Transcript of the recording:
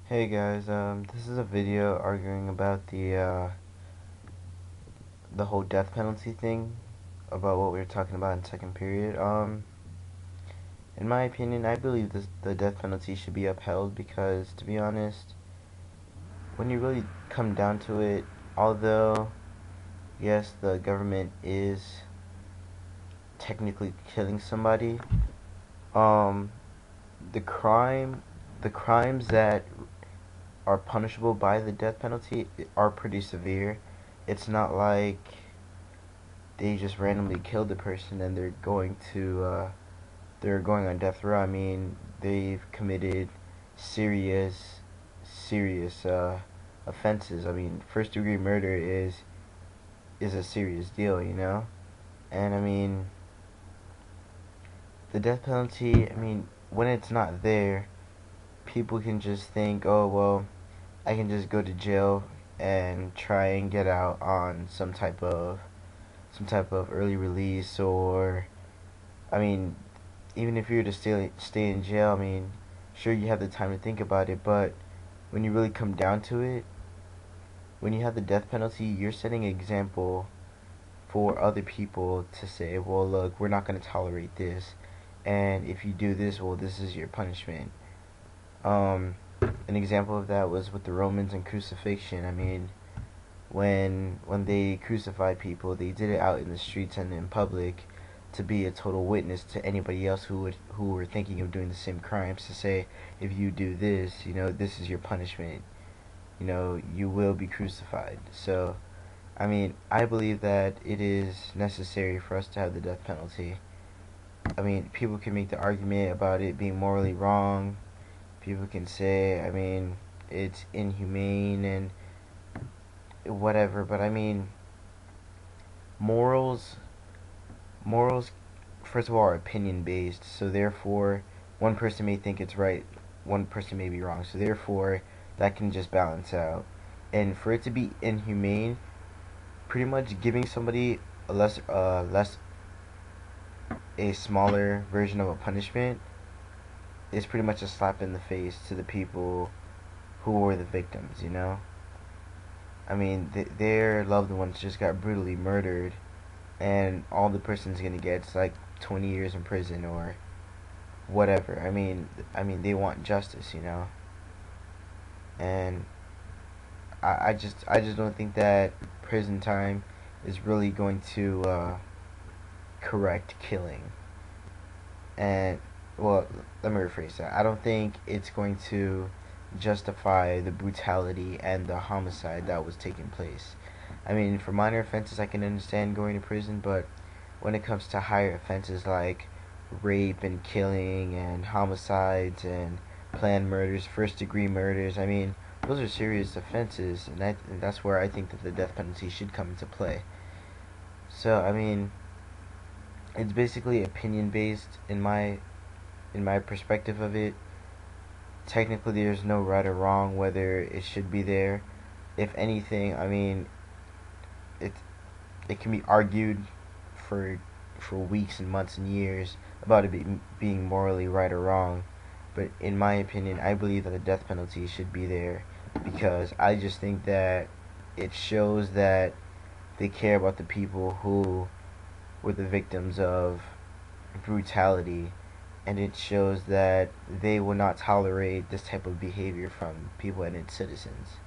Hey guys, this is a video arguing about the whole death penalty thing, about what we were talking about in second period. In my opinion, I believe the death penalty should be upheld because, to be honest, when you really come down to it, although yes, the government is technically killing somebody, um, the crime, the crimes that are punishable by the death penalty are pretty severe. It's not like they just randomly killed the person and they're going on death row. I mean, they've committed serious serious offenses. I mean, first degree murder is a serious deal, you know? And I mean, the death penalty, I mean, when it's not there, people can just think, "Oh, well, I can just go to jail and try and get out on some type of early release." Or I mean, even if you were to stay in jail, I mean, sure, you have the time to think about it, but when you really come down to it, when you have the death penalty, you're setting an example for other people to say, well, look, we're not going to tolerate this, and if you do this, well, this is your punishment. Um, an example of that was with the Romans and crucifixion. I mean, when they crucified people, they did it out in the streets and in public to be a total witness to anybody else who were thinking of doing the same crimes, to say, if you do this, you know, this is your punishment. You know, you will be crucified. So, I mean, I believe that it is necessary for us to have the death penalty. I mean, people can make the argument about it being morally wrong. People can say, I mean, it's inhumane and whatever, but I mean, morals morals first of all are opinion based, so therefore one person may think it's right, one person may be wrong, so therefore that can just balance out. And for it to be inhumane, pretty much giving somebody a smaller version of a punishment is pretty much a slap in the face to the people who were the victims, you know? I mean, their loved ones just got brutally murdered, and all the person's gonna get is like 20 years in prison or whatever. I mean, they want justice, you know. And I just don't think that prison time is really going to correct killing. And well, let me rephrase that. I don't think it's going to justify the brutality and the homicide that was taking place. I mean, for minor offenses, I can understand going to prison, but when it comes to higher offenses like rape and killing and homicides and planned murders, first degree murders, I mean, those are serious offenses, and that's where I think that the death penalty should come into play. So, I mean, it's basically opinion based in my perspective of it. Technically, there's no right or wrong whether it should be there. If anything, I mean, it it can be argued for weeks and months and years about it being morally right or wrong. But in my opinion, I believe that the death penalty should be there because I just think that it shows that they care about the people who were the victims of brutality, and it shows that they will not tolerate this type of behavior from people and its citizens.